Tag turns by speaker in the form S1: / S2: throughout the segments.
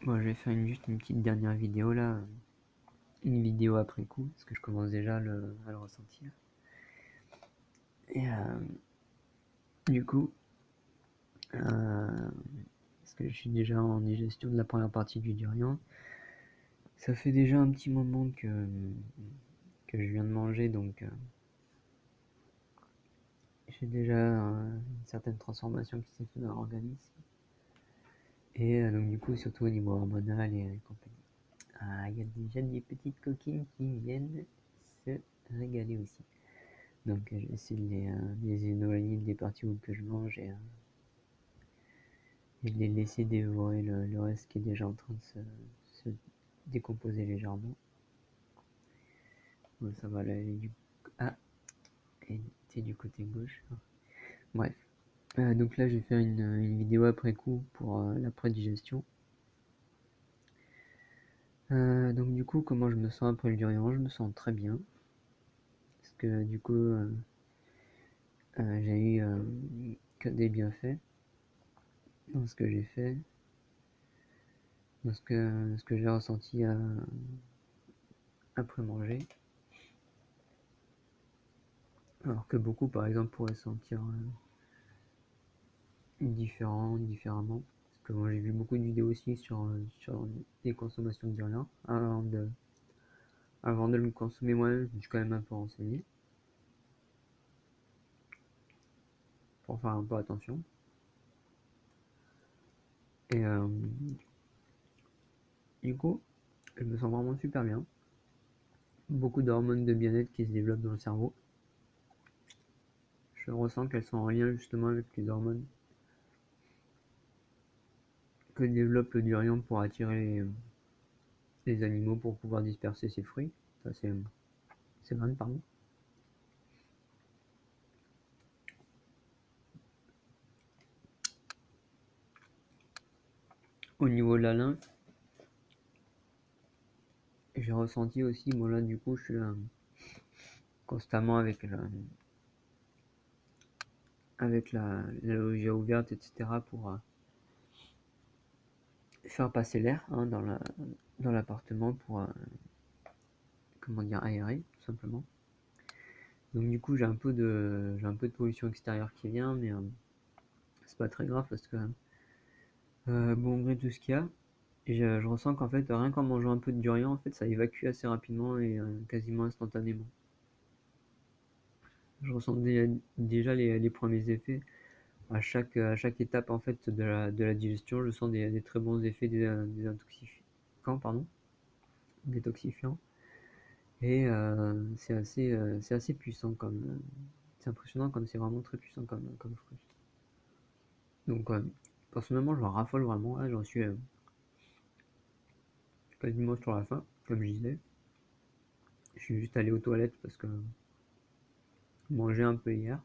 S1: Bon, je vais faire juste une petite dernière vidéo là, une vidéo après coup, parce que je commence déjà à le ressentir. Et du coup, parce que je suis déjà en digestion de la première partie du durian, ça fait déjà un petit moment que je viens de manger, donc j'ai déjà une certaine transformation qui s'est faite dans l'organisme. Et donc du coup, surtout au niveau hormonal et compagnie. Ah, il y a déjà des petites coquines qui viennent se régaler aussi. Donc je vais essayer de les éloigner des parties où que je mange et de les laisser dévorer le reste qui est déjà en train de se décomposer légèrement. Bon, ça va là, ah, elle était du côté gauche. Bref. Donc là je vais faire une vidéo après coup pour l'après-digestion. Donc du coup, comment je me sens après le durian? Je me sens très bien. Parce que du coup, j'ai eu que des bienfaits dans ce que j'ai fait, dans ce que j'ai ressenti après manger. Alors que beaucoup, par exemple, pourraient sentir différemment. Parce que moi, j'ai vu beaucoup de vidéos aussi sur les consommations de durian. Avant de le consommer moi-même, je me suis quand même un peu renseigné. Pour faire un peu attention. Et du coup, je me sens vraiment super bien. Beaucoup d'hormones de bien-être qui se développent dans le cerveau. Je ressens qu'elles sont en lien justement avec les hormones que développe le durian pour attirer les animaux pour pouvoir disperser ses fruits. Ça, c'est vrai, pardon. Au niveau de la lymphe, j'ai ressenti aussi, bon là du coup je suis constamment avec la loggia ouverte, etc. pour faire passer l'air dans l'appartement pour, comment dire, aérer, tout simplement. Donc du coup j'ai un peu de pollution extérieure qui vient, mais c'est pas très grave parce que bon, malgré tout ce qu'il y a, je ressens qu'en fait rien qu'en mangeant un peu de durian, en fait ça évacue assez rapidement et quasiment instantanément. Je ressens déjà les premiers effets. À chaque étape en fait de la digestion, je sens des très bons effets désintoxifiants, pardon, détoxifiants. Et c'est assez puissant c'est impressionnant comme c'est vraiment très puissant comme fruit. Donc personnellement, j'en raffole vraiment. Là, j'en suis quasiment sur la fin, comme je disais. Je suis juste allé aux toilettes parce que je mangeais un peu hier.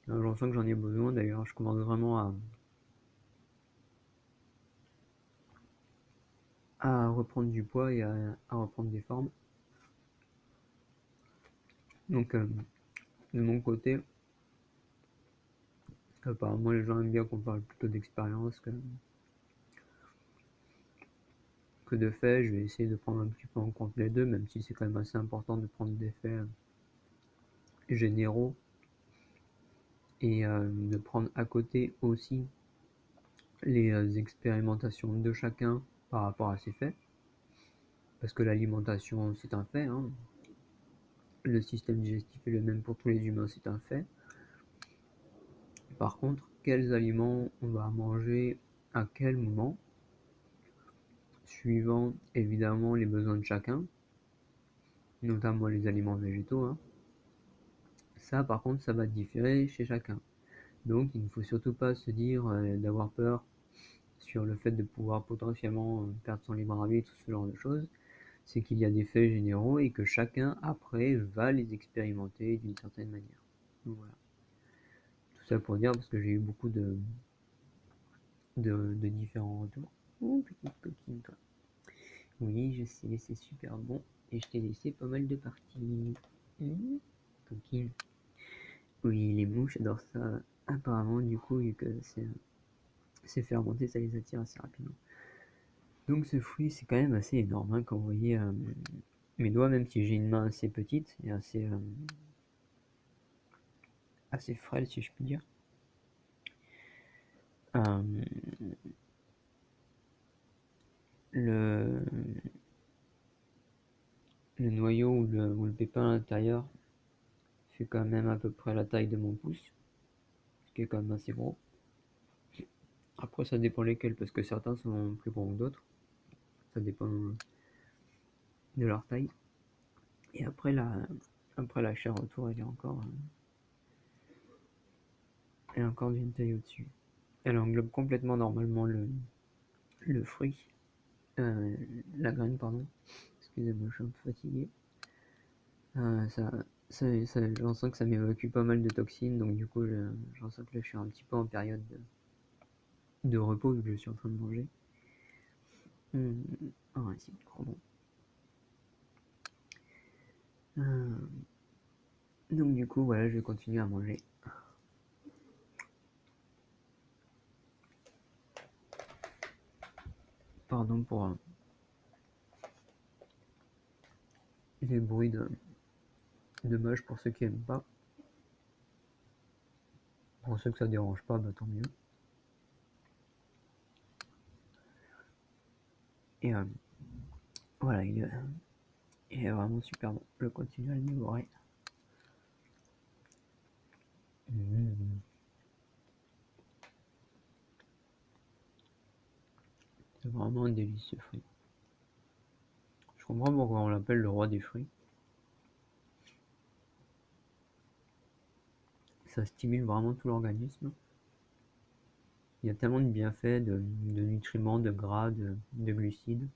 S1: J'en sens que j'en ai besoin. D'ailleurs, je commence vraiment à reprendre du poids et à reprendre des formes. Donc, de mon côté, apparemment, les gens aiment bien qu'on parle plutôt d'expérience que de faits. Je vais essayer de prendre un petit peu en compte les deux, même si c'est quand même assez important de prendre des faits généraux et de prendre à côté aussi les expérimentations de chacun par rapport à ces faits. Parce que l'alimentation, c'est un fait, hein. Le système digestif est le même pour tous les humains, c'est un fait. Par contre, quels aliments on va manger à quel moment, suivant évidemment les besoins de chacun, notamment les aliments végétaux, hein. Ça, par contre, ça va différer chez chacun. Donc, il ne faut surtout pas se dire d'avoir peur sur le fait de pouvoir potentiellement perdre son libre arbitre, tout ce genre de choses. C'est qu'il y a des faits généraux et que chacun, après, va les expérimenter d'une certaine manière. Donc, voilà. Tout ça pour dire, parce que j'ai eu beaucoup de différents retours. Oh, petite coquine, toi. Oui, je sais, c'est super bon. Et je t'ai laissé pas mal de parties. Coquine. Oui, les mouches adorent ça. Apparemment, du coup, vu que c'est fermenté, ça les attire assez rapidement. Donc ce fruit, c'est quand même assez énorme, hein, quand vous voyez mes doigts, même si j'ai une main assez petite et assez frêle, si je puis dire. Euh, le, le noyau ou le pépin à l'intérieur fait quand même à peu près la taille de mon pouce, ce qui est quand même assez gros. Après, ça dépend lesquels, parce que certains sont plus gros que d'autres. Ça dépend de leur taille. Et après la chair autour, elle est encore d'une taille au-dessus. Elle englobe complètement normalement le fruit, euh, la graine, pardon. Excusez-moi, je suis un peu fatigué. Euh, ça, j'en sens que ça m'évacue pas mal de toxines, donc du coup, j'en sens que là, je suis un petit peu en période de repos, vu que je suis en train de manger. Un récit trop bon. Donc du coup, voilà, je vais continuer à manger. Pardon pour les bruits de moche pour ceux qui aiment pas. Pour ceux que ça dérange pas, bah tant mieux. Et voilà, il est vraiment super bon. Je continue à le dévorer. C'est vraiment un délicieux fruit. Je comprends pourquoi on l'appelle le roi des fruits. Ça stimule vraiment tout l'organisme. Il y a tellement de bienfaits, de nutriments, de gras, de glucides,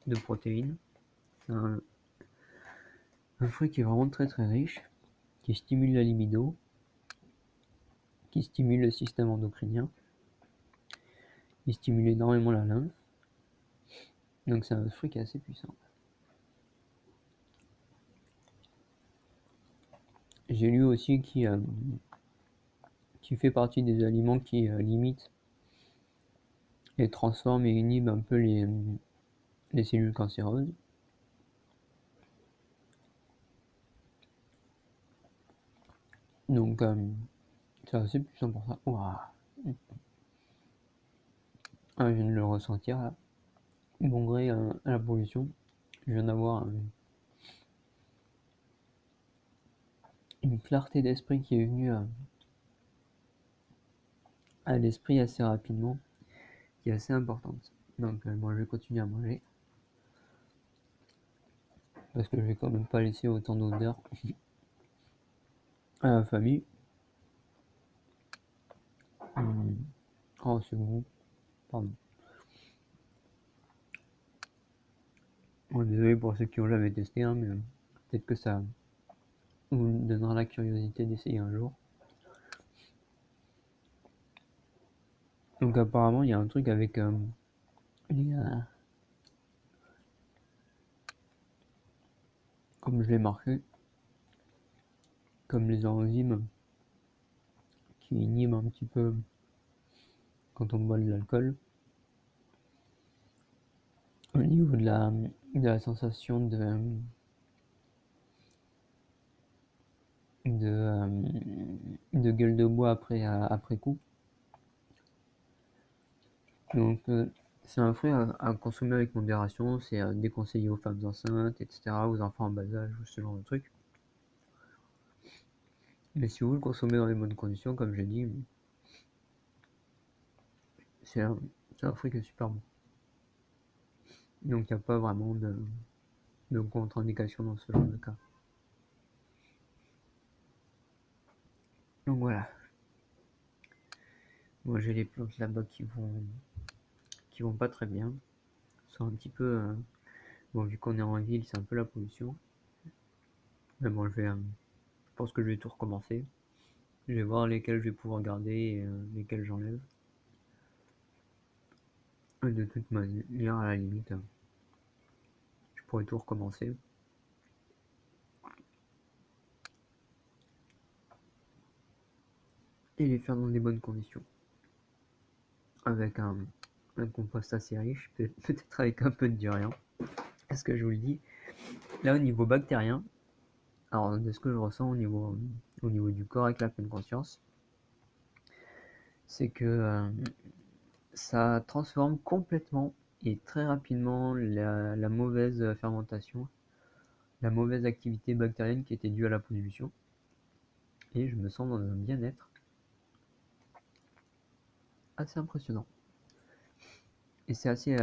S1: de protéines. C'est un fruit qui est vraiment très très riche, qui stimule la libido, qui stimule le système endocrinien, qui stimule énormément la lymphe. Donc c'est un fruit qui est assez puissant. J'ai lu aussi qui fait partie des aliments qui limitent et transforment et inhibent un peu les cellules cancéreuses. Donc c'est assez puissant pour ça. Ouah. Ah, je viens de le ressentir là. Bon gré à la pollution. Je viens d'avoir une clarté d'esprit qui est venue à l'esprit assez rapidement, qui est assez importante. Donc bon, je vais continuer à manger. Parce que je vais quand même pas laisser autant d'odeur à la famille. Oh, c'est bon. Pardon. Bon, désolé pour ceux qui ont jamais testé, hein, mais peut-être que ça vous donnera la curiosité d'essayer un jour. Donc apparemment, il y a un truc avec les, comme je l'ai marqué, comme les enzymes qui inhibent un petit peu quand on boit de l'alcool, au niveau de la sensation de gueule de bois après coup. Donc c'est un fruit à consommer avec modération, c'est déconseillé aux femmes enceintes, etc., aux enfants en bas âge, ou ce genre de truc. Mais si vous le consommez dans les bonnes conditions, comme j'ai dit, c'est un fruit qui est super bon. Donc il n'y a pas vraiment de contre-indication dans ce genre de cas. Donc voilà. Moi j'ai les plantes là-bas qui vont pas très bien. Sont un petit peu. Bon, vu qu'on est en ville, c'est un peu la pollution. Mais bon, je pense que je vais tout recommencer. Je vais voir lesquels je vais pouvoir garder et lesquels j'enlève. Et de toute manière, à la limite, je pourrais tout recommencer. Et les faire dans des bonnes conditions. Avec un compost assez riche, peut-être avec un peu de durian. Est-ce que je vous le dis? Là, au niveau bactérien, alors de ce que je ressens au niveau du corps avec la pleine conscience, c'est que ça transforme complètement et très rapidement la mauvaise fermentation, la mauvaise activité bactérienne qui était due à la pollution. Et je me sens dans un bien-être assez impressionnant. Et c'est assez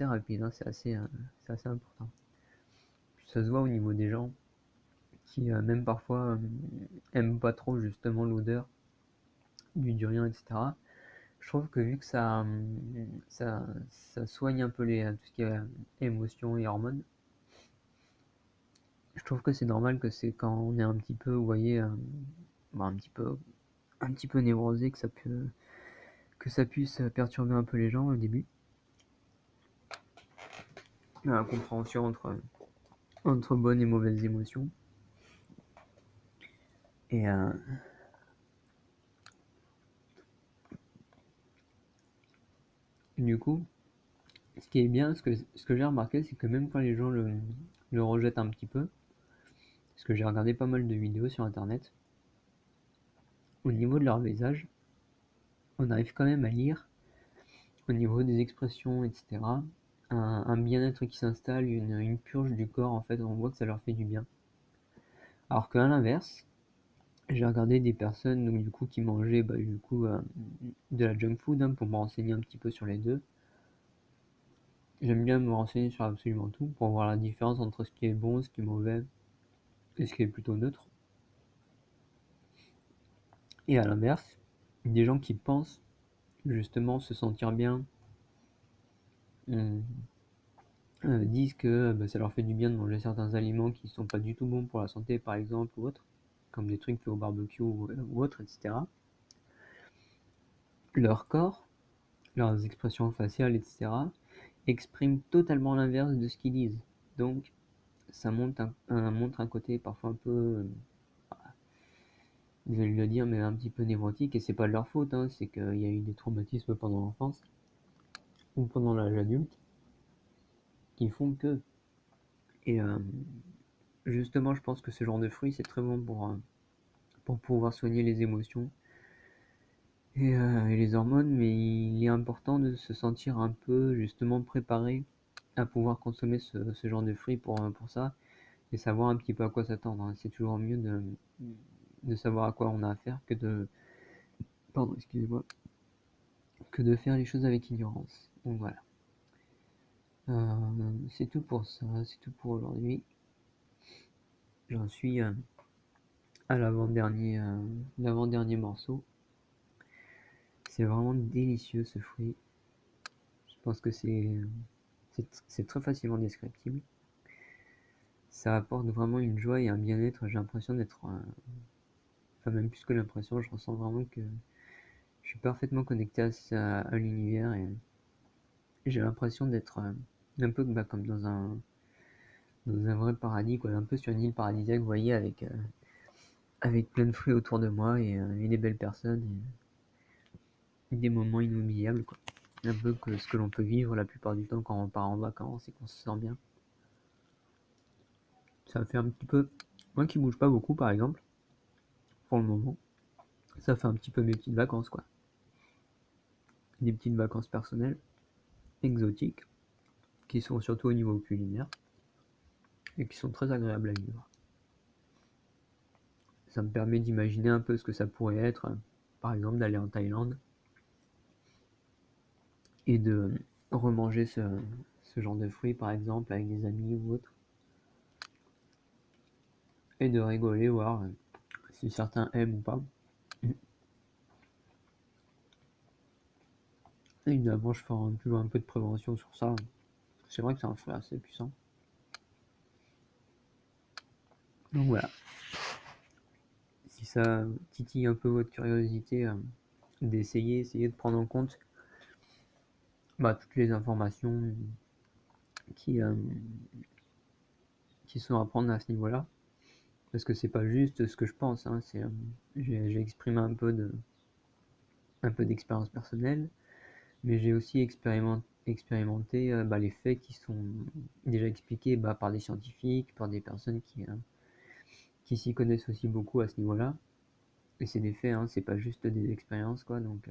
S1: rapide, hein, c'est assez important. Puis ça se voit au niveau des gens qui, même parfois, aiment pas trop justement l'odeur du durian, etc. Je trouve que vu que ça soigne un peu tout ce qui est émotions et hormones, je trouve que c'est normal que c'est quand on est un petit peu, vous voyez, un petit peu névrosé que ça puisse perturber un peu les gens au début. La compréhension entre bonnes et mauvaises émotions. Et du coup, ce qui est bien, ce que j'ai remarqué, c'est que même quand les gens le rejettent un petit peu, parce que j'ai regardé pas mal de vidéos sur internet, au niveau de leur visage, on arrive quand même à lire, au niveau des expressions, etc., un bien-être qui s'installe, une purge du corps, en fait, on voit que ça leur fait du bien. Alors qu'à l'inverse, j'ai regardé des personnes donc, du coup, qui mangeaient de la junk food, hein, pour me renseigner un petit peu sur les deux. J'aime bien me renseigner sur absolument tout pour voir la différence entre ce qui est bon, ce qui est mauvais et ce qui est plutôt neutre. Et à l'inverse, des gens qui pensent justement se sentir bien, disent que ça leur fait du bien de manger certains aliments qui ne sont pas du tout bons pour la santé, par exemple, ou autre, comme des trucs au barbecue ou autre, etc. Leur corps, leurs expressions faciales, etc., expriment totalement l'inverse de ce qu'ils disent. Donc, ça montre un côté parfois un peu, je vais le dire, mais un petit peu névrotique, et c'est pas de leur faute, hein, c'est qu'il y a eu des traumatismes pendant l'enfance ou pendant l'âge adulte qui font que. Et justement, je pense que ce genre de fruit, c'est très bon pour pouvoir soigner les émotions et les hormones, mais il est important de se sentir un peu justement préparé à pouvoir consommer ce genre de fruits pour ça, et savoir un petit peu à quoi s'attendre, hein. C'est toujours mieux de savoir à quoi on a affaire pardon, excusez-moi, que de faire les choses avec ignorance. Donc voilà. C'est tout pour ça, c'est tout pour aujourd'hui. J'en suis à l'avant-dernier morceau. C'est vraiment délicieux ce fruit. Je pense que c'est très facilement descriptible. Ça apporte vraiment une joie et un bien-être. J'ai l'impression d'être, enfin même plus que l'impression, je ressens vraiment que je suis parfaitement connecté à l'univers, et j'ai l'impression d'être un peu comme dans un vrai paradis, quoi, un peu sur une île paradisiaque, vous voyez, avec plein de fruits autour de moi et des belles personnes et des moments inoubliables, quoi. Un peu que ce que l'on peut vivre la plupart du temps quand on part en vacances et qu'on se sent bien. Ça fait un petit peu, moi qui bouge pas beaucoup par exemple, pour le moment, ça fait un petit peu mes petites vacances, quoi. Des petites vacances personnelles, exotiques, qui sont surtout au niveau culinaire et qui sont très agréables à vivre. Ça me permet d'imaginer un peu ce que ça pourrait être, par exemple d'aller en Thaïlande et de remanger ce genre de fruits, par exemple, avec des amis ou autre, et de rigoler, voir si certains aiment ou pas. Évidemment, je ferai toujours un peu de prévention sur ça. C'est vrai que c'est un fruit assez puissant. Donc voilà, si ça titille un peu votre curiosité, essayez de prendre en compte toutes les informations qui, euh, qui sont à prendre à ce niveau-là. Parce que c'est pas juste ce que je pense, hein, j'ai exprimé un peu d'expérience personnelle, Mais j'ai aussi expérimenté les faits qui sont déjà expliqués par des scientifiques, par des personnes qui s'y connaissent aussi beaucoup à ce niveau-là. Et c'est des faits, hein, c'est pas juste des expériences, quoi. Donc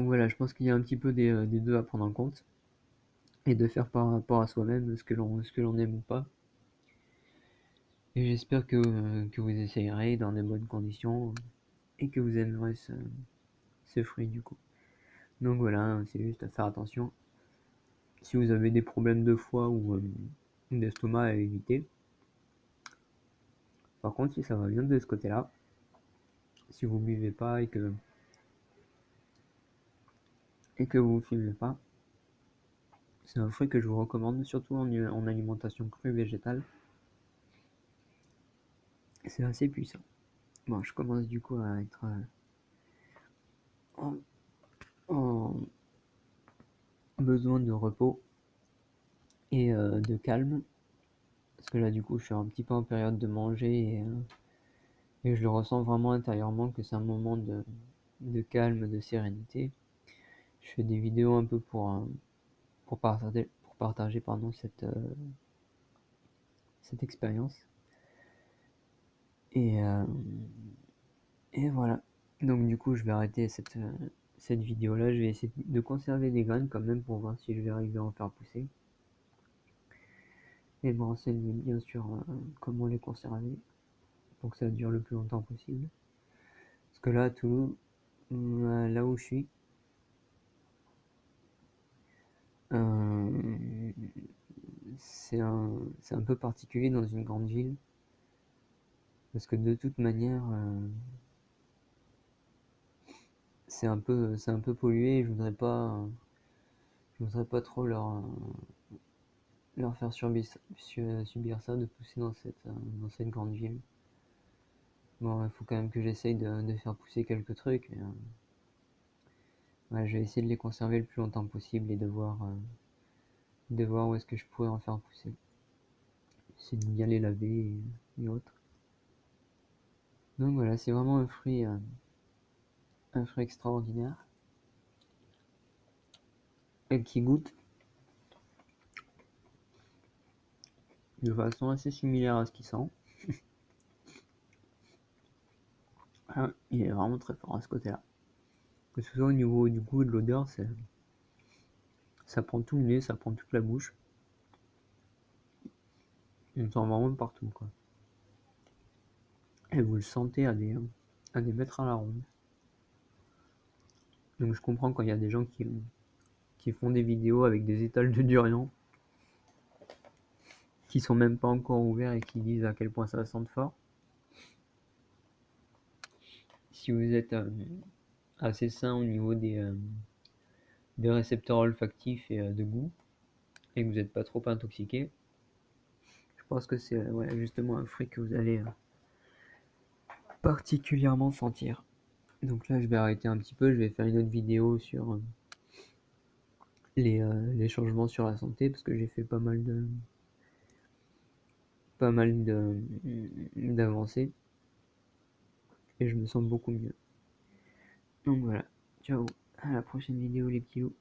S1: voilà, je pense qu'il y a un petit peu des deux à prendre en compte et de faire par rapport à soi-même ce que l'on aime ou pas. Et j'espère que vous essayerez dans de bonnes conditions et que vous aimerez ce fruit du coup. Donc voilà, c'est juste à faire attention. Si vous avez des problèmes de foie ou d'estomac, à éviter. Par contre, si ça va bien de ce côté-là, si vous buvez pas et que vous fumez pas, c'est un fruit que je vous recommande, surtout en alimentation crue végétale. C'est assez puissant. Bon, je commence du coup à être en, en besoin de repos et de calme. Parce que là, du coup, je suis un petit peu en période de manger et je le ressens vraiment intérieurement que c'est un moment de calme, de sérénité. Je fais des vidéos un peu pour partager cette expérience. Et, euh, et voilà. Donc du coup, je vais arrêter cette vidéo-là. Je vais essayer de conserver des graines quand même pour voir si je vais arriver à en faire pousser. Et me renseigner bien sûr comment les conserver pour que ça dure le plus longtemps possible. Parce que là, à Toulouse, là où je suis, euh, c'est un peu particulier dans une grande ville. Parce que de toute manière, c'est un peu pollué et je voudrais pas trop leur faire subir ça, de pousser dans cette grande ville. Bon, il faut quand même que j'essaye de faire pousser quelques trucs, mais ouais, je vais essayer de les conserver le plus longtemps possible et de voir où est-ce que je pourrais en faire pousser. C'est de bien les laver et autres. Donc voilà, c'est vraiment un fruit extraordinaire et qui goûte de façon assez similaire à ce qu'il sent. Ah, il est vraiment très fort à ce côté-là. Que ce soit au niveau du goût et de l'odeur, ça prend tout le nez, ça prend toute la bouche. On sent vraiment partout, quoi. Et vous le sentez à des mètres à la ronde. Donc je comprends quand il y a des gens qui font des vidéos avec des étals de durian qui sont même pas encore ouverts et qui disent à quel point ça sent fort. Si vous êtes assez sain au niveau des récepteurs olfactifs et de goût, et que vous n'êtes pas trop intoxiqué, je pense que c'est justement un fruit que vous allez particulièrement sentir. Donc là, je vais arrêter un petit peu, je vais faire une autre vidéo sur les changements sur la santé, parce que j'ai fait d'avancées, et je me sens beaucoup mieux. Donc voilà, ciao, à la prochaine vidéo les petits loups.